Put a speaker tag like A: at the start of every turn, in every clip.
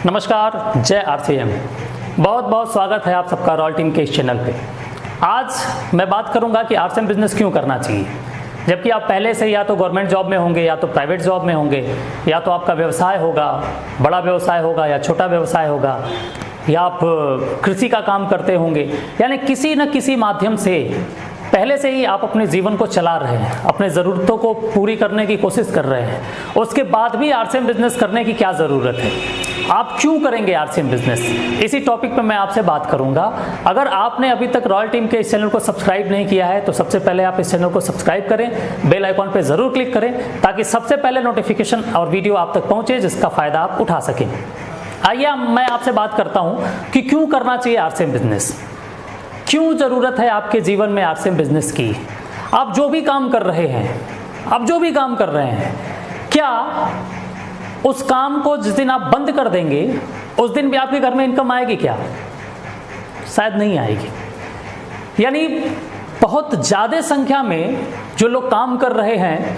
A: नमस्कार, जय आरसीएम। बहुत बहुत स्वागत है आप सबका रॉयल टीम के इस चैनल पे। आज मैं बात करूंगा कि आरसीएम बिजनेस क्यों करना चाहिए, जबकि आप पहले से या तो गवर्नमेंट जॉब में होंगे या तो प्राइवेट जॉब में होंगे, या तो आपका व्यवसाय होगा, बड़ा व्यवसाय होगा या छोटा व्यवसाय होगा, या आप कृषि का काम करते होंगे, यानी किसी न किसी माध्यम से पहले से ही आप अपने जीवन को चला रहे हैं, अपने ज़रूरतों को पूरी करने की कोशिश कर रहे हैं। उसके बाद भी आरसीएम बिजनेस करने की क्या ज़रूरत है, आप क्यों करेंगे आरसीएम बिजनेस, इसी टॉपिक पे मैं आपसे बात करूंगा। अगर आपने अभी तक रॉयल टीम के इस चैनल को सब्सक्राइब नहीं किया है तो सबसे पहले आप इस चैनल को सब्सक्राइब करें, बेल आइकॉन पे ज़रूर क्लिक करें ताकि सबसे पहले नोटिफिकेशन और वीडियो आप तक पहुँचे जिसका फ़ायदा आप उठा सकें। आइए मैं आपसे बात करता हूँ कि क्यों करना चाहिए आरसीएम बिजनेस, क्यों ज़रूरत है आपके जीवन में आरसीएम बिजनेस की। आप जो भी काम कर रहे हैं, क्या उस काम को जिस दिन आप बंद कर देंगे उस दिन भी आपके घर में इनकम आएगी क्या? शायद नहीं आएगी। यानी बहुत ज़्यादा संख्या में जो लोग काम कर रहे हैं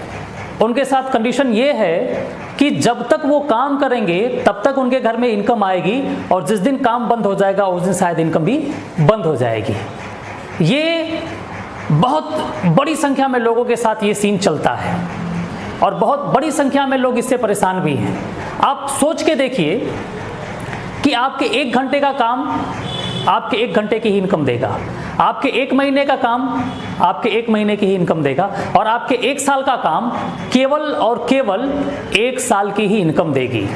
A: उनके साथ कंडीशन ये है कि जब तक वो काम करेंगे तब तक उनके घर में इनकम आएगी, और जिस दिन काम बंद हो जाएगा उस दिन शायद इनकम भी बंद हो जाएगी। ये बहुत बड़ी संख्या में लोगों के साथ ये सीन चलता है और बहुत बड़ी संख्या में लोग इससे परेशान भी हैं। आप सोच के देखिए कि आपके 1 घंटे का काम आपके 1 घंटे की ही इनकम देगा, आपके 1 महीने का काम आपके 1 महीने की ही इनकम देगा, और आपके 1 साल का काम केवल और केवल 1 साल की ही इनकम देगी।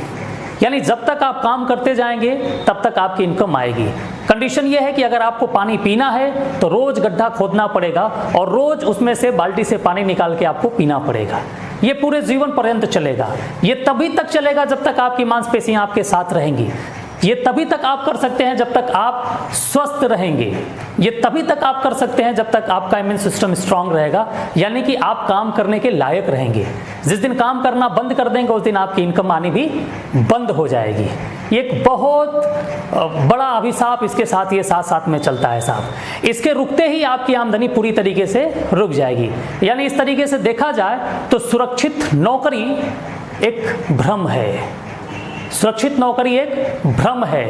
A: यानी जब तक आप काम करते जाएंगे तब तक आपकी इनकम आएगी। कंडीशन यह है कि अगर आपको पानी पीना है तो रोज गड्ढा खोदना पड़ेगा और रोज उसमें से बाल्टी से पानी निकाल के आपको पीना पड़ेगा। ये पूरे जीवन पर्यंत चलेगा। ये तभी तक चलेगा जब तक आपकी मांसपेशियां आपके साथ रहेंगी। ये तभी तक आप कर सकते हैं जब तक आप स्वस्थ रहेंगे। ये तभी तक आप कर सकते हैं जब तक आपका इम्यून सिस्टम स्ट्रांग रहेगा, यानी कि आप काम करने के लायक रहेंगे। जिस दिन काम करना बंद कर देंगे उस दिन आपकी इनकम आनी भी बंद हो जाएगी। ये एक बहुत बड़ा अभिशाप इसके साथ ये साथ में चलता है साहब। इसके रुकते ही आपकी आमदनी पूरी तरीके से रुक जाएगी। यानी इस तरीके से देखा जाए तो सुरक्षित नौकरी एक भ्रम है। सुरक्षित नौकरी एक भ्रम है,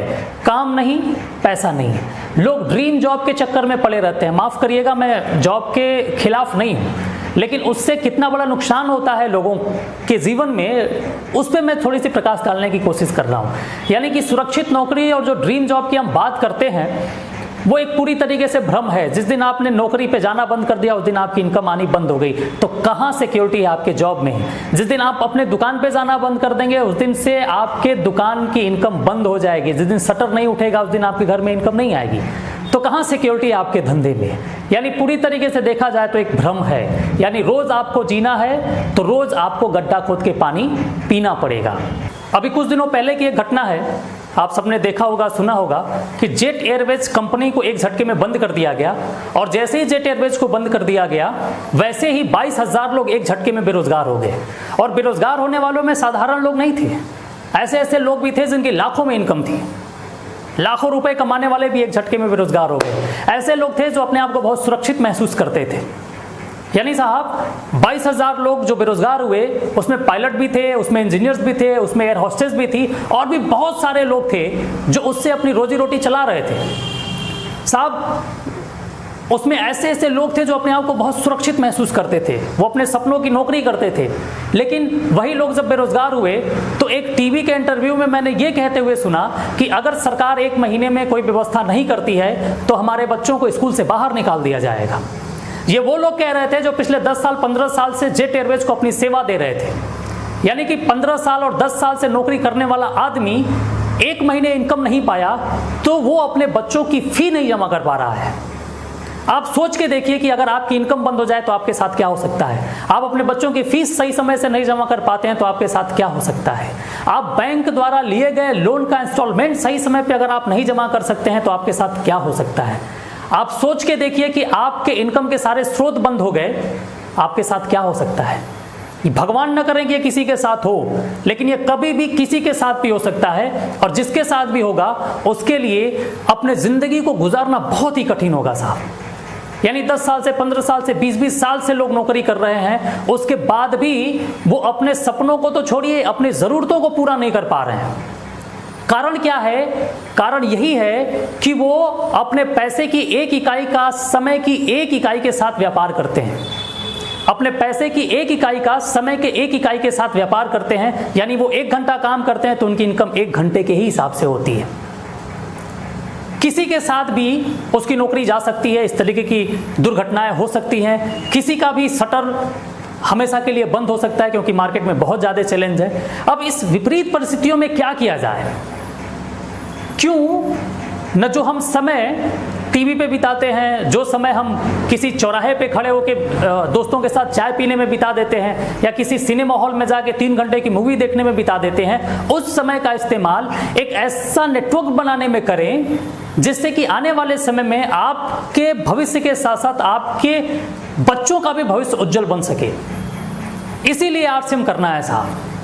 A: काम नहीं, पैसा नहीं। लोग ड्रीम जॉब के चक्कर में पड़े रहते हैं। माफ़ करिएगा, मैं जॉब के खिलाफ नहीं हूँ, लेकिन उससे कितना बड़ा नुकसान होता है लोगों के जीवन में, उस पर मैं थोड़ी सी प्रकाश डालने की कोशिश कर रहा हूँ। यानी कि सुरक्षित नौकरी और जो ड्रीम जॉब की हम बात करते हैं वो एक पूरी तरीके से भ्रम है। जिस दिन आपने नौकरी पे जाना बंद कर दिया उस दिन आपकी इनकम आनी बंद हो गई। तो कहाँ सिक्योरिटी है आपके जॉब में? जिस दिन आप अपने दुकान पे जाना बंद कर देंगे उस दिन से आपके दुकान की इनकम बंद हो जाएगी। जिस दिन शटर नहीं उठेगा उस दिन आपके घर में इनकम नहीं आएगी। तो कहाँ सिक्योरिटी है आपके धंधे में? यानी पूरी तरीके से देखा जाए तो एक भ्रम है। यानी रोज आपको जीना है तो रोज आपको गड्ढा खोद के पानी पीना पड़ेगा। अभी कुछ दिनों पहले की एक घटना है, आप सबने देखा होगा, सुना होगा कि जेट एयरवेज कंपनी को एक झटके में बंद कर दिया गया, और जैसे ही जेट एयरवेज को बंद कर दिया गया वैसे ही 22,000 लोग एक झटके में बेरोजगार हो गए। और बेरोजगार होने वालों में साधारण लोग नहीं थे, ऐसे ऐसे लोग भी थे जिनकी लाखों में इनकम थी। लाखों रुपए कमाने वाले भी एक झटके में बेरोजगार हो गए। ऐसे लोग थे जो अपने आप को बहुत सुरक्षित महसूस करते थे। यानी साहब 22,000 लोग जो बेरोजगार हुए उसमें पायलट भी थे, उसमें इंजीनियर्स भी थे, उसमें एयर होस्टेस भी थी, और भी बहुत सारे लोग थे जो उससे अपनी रोजी रोटी चला रहे थे। साहब उसमें ऐसे ऐसे लोग थे जो अपने आप को बहुत सुरक्षित महसूस करते थे, वो अपने सपनों की नौकरी करते थे। लेकिन वही लोग जब बेरोजगार हुए तो एक टीवी के इंटरव्यू में मैंने ये कहते हुए सुना कि अगर सरकार 1 महीने में कोई व्यवस्था नहीं करती है तो हमारे बच्चों को स्कूल से बाहर निकाल दिया जाएगा। ये वो लोग कह रहे थे जो पिछले 10 साल 15 साल से जेट एयरवेज को अपनी सेवा दे रहे थे। यानी कि 15 साल और 10 साल से नौकरी करने वाला आदमी 1 महीने इनकम नहीं पाया तो वो अपने बच्चों की फी नहीं जमा कर पा रहा है। आप सोच के देखिए कि अगर आपकी इनकम बंद हो जाए तो आपके साथ क्या हो सकता है। आप अपने बच्चों की फीस सही समय से नहीं जमा कर पाते हैं तो आपके साथ क्या हो सकता है। आप बैंक द्वारा लिए गए लोन का इंस्टॉलमेंट सही समय पर अगर आप नहीं जमा कर सकते हैं तो आपके साथ क्या हो सकता है। आप सोच के देखिए कि आपके इनकम के सारे स्रोत बंद हो गए, आपके साथ क्या हो सकता है। भगवान न करें कि ये किसी के साथ हो, लेकिन ये कभी भी किसी के साथ भी हो सकता है, और जिसके साथ भी होगा उसके लिए अपने जिंदगी को गुजारना बहुत ही कठिन होगा साहब। यानी 10 साल से 15 साल से 20-20 साल से लोग नौकरी कर रहे हैं, उसके बाद भी वो अपने सपनों को तो छोड़िए अपनी ज़रूरतों को पूरा नहीं कर पा रहे हैं। कारण क्या है? कारण यही है कि वो अपने पैसे की एक इकाई का समय की एक इकाई के साथ व्यापार करते हैं। अपने पैसे की एक इकाई का समय के एक इकाई के साथ व्यापार करते हैं, यानी वो 1 घंटा काम करते हैं तो उनकी इनकम 1 घंटे के ही हिसाब से होती है। किसी के साथ भी उसकी नौकरी जा सकती है, इस तरीके की दुर्घटनाएं हो सकती हैं। किसी का भी शटर हमेशा के लिए बंद हो सकता है, क्योंकि मार्केट में बहुत ज़्यादा चैलेंज है। अब इस विपरीत परिस्थितियों में क्या किया जाए? क्यों न जो हम समय टीवी पे बिताते हैं, जो समय हम किसी चौराहे पे खड़े होकर दोस्तों के साथ चाय पीने में बिता देते हैं, या किसी सिनेमा हॉल में जाके 3 घंटे की मूवी देखने में बिता देते हैं, उस समय का इस्तेमाल एक ऐसा नेटवर्क बनाने में करें जिससे कि आने वाले समय में आपके भविष्य के साथ साथ आपके बच्चों का भी भविष्य उज्जवल बन सके। इसीलिए आरसीएम करना है साहब।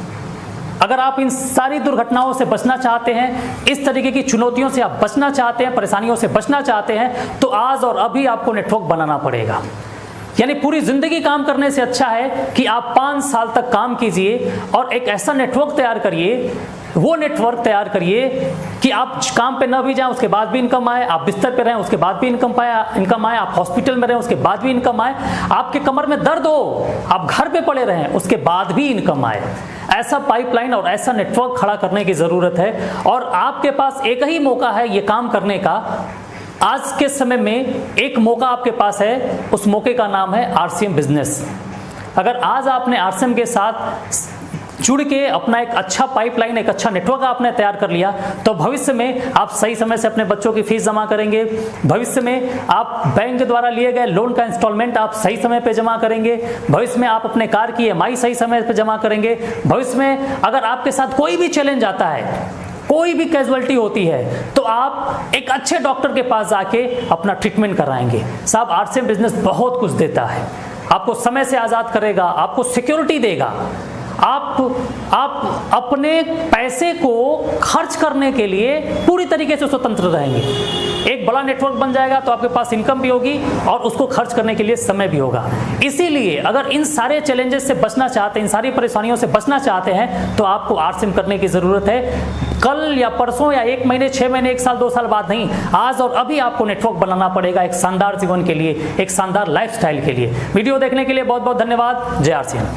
A: अगर आप इन सारी दुर्घटनाओं से बचना चाहते हैं, इस तरीके की चुनौतियों से आप बचना चाहते हैं, परेशानियों से बचना चाहते हैं, तो आज और अभी आपको नेटवर्क बनाना पड़ेगा। यानी पूरी जिंदगी काम करने से अच्छा है कि आप 5 साल तक काम कीजिए और एक ऐसा नेटवर्क तैयार करिए, वो नेटवर्क तैयार करिए कि आप काम पे न भी जाएं उसके बाद भी इनकम आए, आप बिस्तर पे रहें उसके बाद भी इनकम आए, आप हॉस्पिटल में रहें उसके बाद भी इनकम आए, आपके कमर में दर्द हो, आप घर पे पड़े रहें उसके बाद भी इनकम आए। ऐसा पाइपलाइन और ऐसा नेटवर्क खड़ा करने की ज़रूरत है। और आपके पास एक ही मौका है ये काम करने का। आज के समय में एक मौका आपके पास है, उस मौके का नाम है आरसीएम बिजनेस। अगर आज आपने आरसीएम के साथ जुड़ के अपना एक अच्छा पाइपलाइन, एक अच्छा नेटवर्क आपने तैयार कर लिया, तो भविष्य में आप सही समय से अपने बच्चों की फीस जमा करेंगे। भविष्य में आप बैंक के द्वारा लिए गए लोन का इंस्टॉलमेंट आप सही समय पे जमा करेंगे। भविष्य में आप अपने कार की EMI सही समय पे जमा करेंगे। भविष्य में अगर आपके साथ कोई भी चैलेंज आता है, कोई भी कैजुअलिटी होती है, तो आप एक अच्छे डॉक्टर के पास जाके अपना ट्रीटमेंट कराएंगे। साहब आरसीएम बिजनेस बहुत कुछ देता है, आपको समय से आज़ाद करेगा, आपको सिक्योरिटी देगा। आप अपने पैसे को खर्च करने के लिए पूरी तरीके से स्वतंत्र रहेंगे। एक बड़ा नेटवर्क बन जाएगा तो आपके पास इनकम भी होगी और उसको खर्च करने के लिए समय भी होगा। इसीलिए अगर इन सारे चैलेंजेस से बचना चाहते हैं, इन सारी परेशानियों से बचना चाहते हैं, तो आपको आरसीएम करने की ज़रूरत है। कल या परसों या 1 महीने, 6 महीने, 1 साल, 2 साल बाद नहीं, आज और अभी आपको नेटवर्क बनाना पड़ेगा एक शानदार जीवन के लिए, एक शानदार लाइफस्टाइल के लिए। वीडियो देखने के लिए बहुत बहुत धन्यवाद। जय आरसीएम।